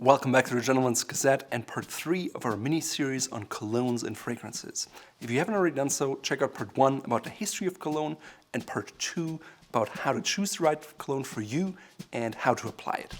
Welcome back to the Gentleman's Gazette and part 3 of our mini-series on colognes and fragrances. If you haven't already done so, check out part 1 about the history of cologne and part 2 about how to choose the right cologne for you and how to apply it.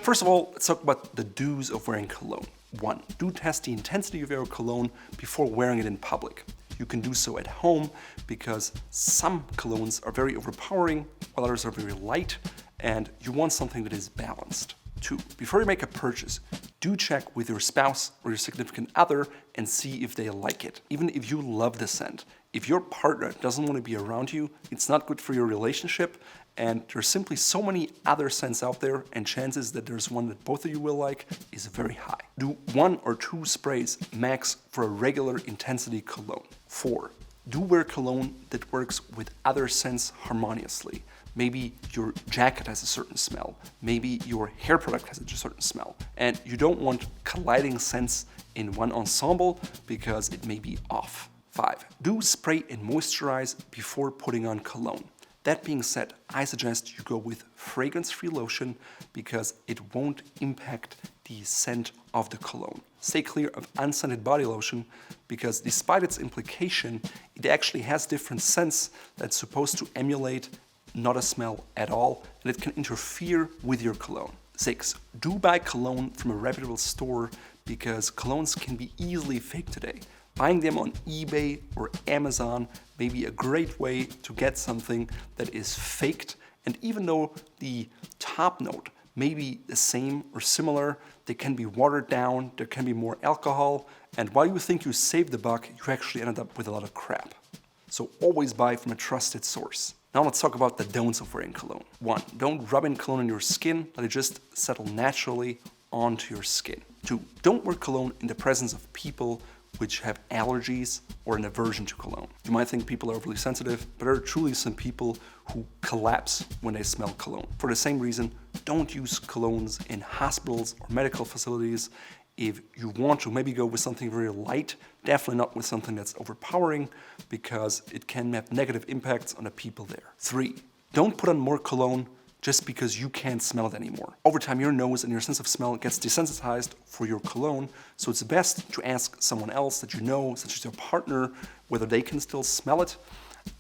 First of all, let's talk about the do's of wearing cologne. 1. Do test the intensity of your cologne before wearing it in public. You can do so at home because some colognes are very overpowering, while others are very light, and you want something that is balanced. 2. Before you make a purchase, do check with your spouse or your significant other and see if they like it. Even if you love the scent, if your partner doesn't want to be around you, it's not good for your relationship, and there's simply so many other scents out there, and chances that there's one that both of you will like is very high. Do 1 or 2 sprays max for a regular intensity cologne. 4. Do wear cologne that works with other scents harmoniously. Maybe your jacket has a certain smell, maybe your hair product has a certain smell, and you don't want colliding scents in one ensemble because it may be off. 5. Do spray and moisturize before putting on cologne. That being said, I suggest you go with fragrance-free lotion because it won't impact the scent of the cologne. Stay clear of unscented body lotion because despite its implication, it actually has different scents that's supposed to emulate not a smell at all, and it can interfere with your cologne. 6. Do buy cologne from a reputable store because colognes can be easily faked today. Buying them on eBay or Amazon may be a great way to get something that is faked, and even though the top note may be the same or similar, they can be watered down, there can be more alcohol, and while you think you saved the buck, you actually ended up with a lot of crap. So always buy from a trusted source. Now let's talk about the don'ts of wearing cologne. 1. Don't rub in cologne on your skin, let it just settle naturally onto your skin. 2. Don't wear cologne in the presence of people which have allergies or an aversion to cologne. You might think people are overly sensitive, but there are truly some people who collapse when they smell cologne. For the same reason, don't use colognes in hospitals or medical facilities. If you want to, maybe go with something very light, definitely not with something that's overpowering because it can have negative impacts on the people there. 3. Don't put on more cologne just because you can't smell it anymore. Over time, your nose and your sense of smell gets desensitized for your cologne, so it's best to ask someone else that you know, such as your partner, whether they can still smell it.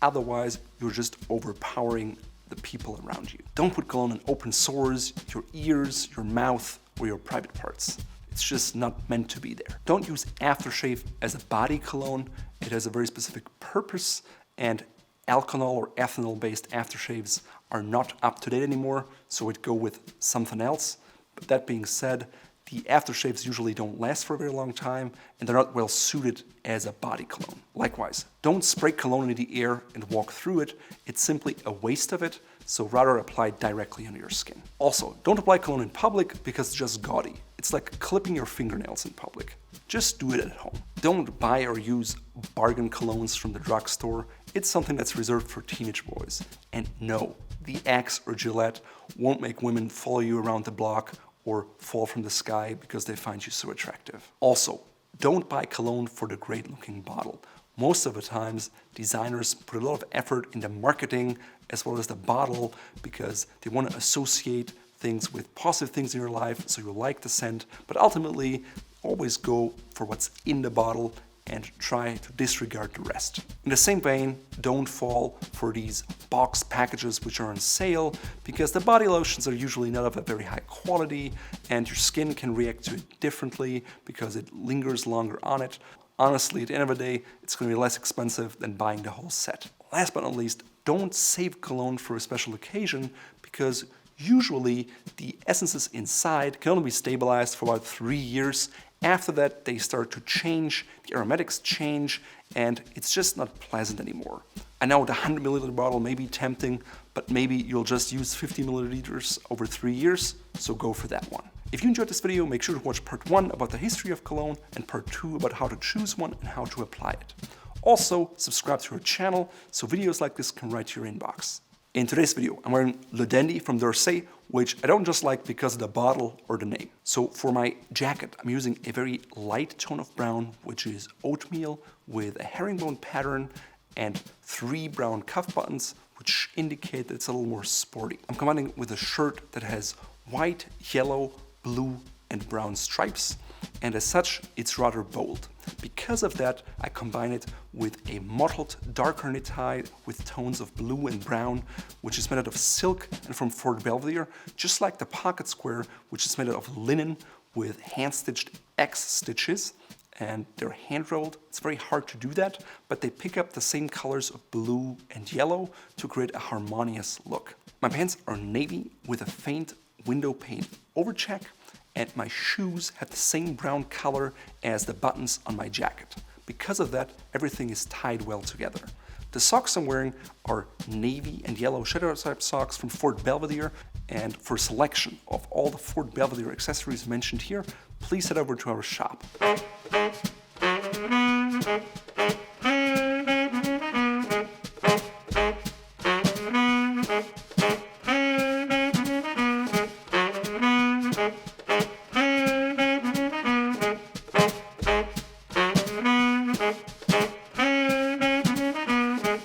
Otherwise, you're just overpowering the people around you. Don't put cologne on open sores, your ears, your mouth, or your private parts. It's just not meant to be there. Don't use aftershave as a body cologne. It has a very specific purpose, and alcohol or ethanol-based aftershaves are not up to date anymore, so we'd go with something else. But that being said, the aftershaves usually don't last for a very long time, and they're not well suited as a body cologne. Likewise, don't spray cologne into the air and walk through it. It's simply a waste of it, so rather apply directly on your skin. Also, don't apply cologne in public because it's just gaudy. It's like clipping your fingernails in public. Just do it at home. Don't buy or use bargain colognes from the drugstore. It's something that's reserved for teenage boys. And no, the Axe or Gillette won't make women follow you around the block or fall from the sky because they find you so attractive. Also, don't buy cologne for the great looking bottle. Most of the times, designers put a lot of effort into marketing as well as the bottle because they want to associate things with positive things in your life so you like the scent, but ultimately always go for what's in the bottle and try to disregard the rest. In the same vein, don't fall for these box packages which are on sale because the body lotions are usually not of a very high quality and your skin can react to it differently because it lingers longer on it. Honestly, at the end of the day, it's going to be less expensive than buying the whole set. Last but not least, don't save cologne for a special occasion because usually the essences inside can only be stabilized for about 3 years. After that, they start to change, the aromatics change, and it's just not pleasant anymore. I know the 100 milliliter bottle may be tempting, but maybe you'll just use 50 milliliters over 3 years, so go for that one. If you enjoyed this video, make sure to watch part 1 about the history of cologne and part 2 about how to choose one and how to apply it. Also, subscribe to our channel so videos like this come right to your inbox. In today's video, I'm wearing Le Dandy from d'Orsay, which I don't just like because of the bottle or the name. So for my jacket, I'm using a very light tone of brown, which is oatmeal with a herringbone pattern and 3 brown cuff buttons, which indicate that it's a little more sporty. I'm combining with a shirt that has white, yellow, blue, and brown stripes, and as such, it's rather bold. Because of that, I combine it with a mottled, darker knit tie with tones of blue and brown, which is made out of silk and from Fort Belvedere, just like the pocket square, which is made out of linen with hand-stitched X stitches, and they're hand-rolled. It's very hard to do that, but they pick up the same colors of blue and yellow to create a harmonious look. My pants are navy with a faint window pane overcheck, and my shoes have the same brown color as the buttons on my jacket. Because of that, everything is tied well together. The socks I'm wearing are navy and yellow shadow type socks from Fort Belvedere, and for a selection of all the Fort Belvedere accessories mentioned here, please head over to our shop.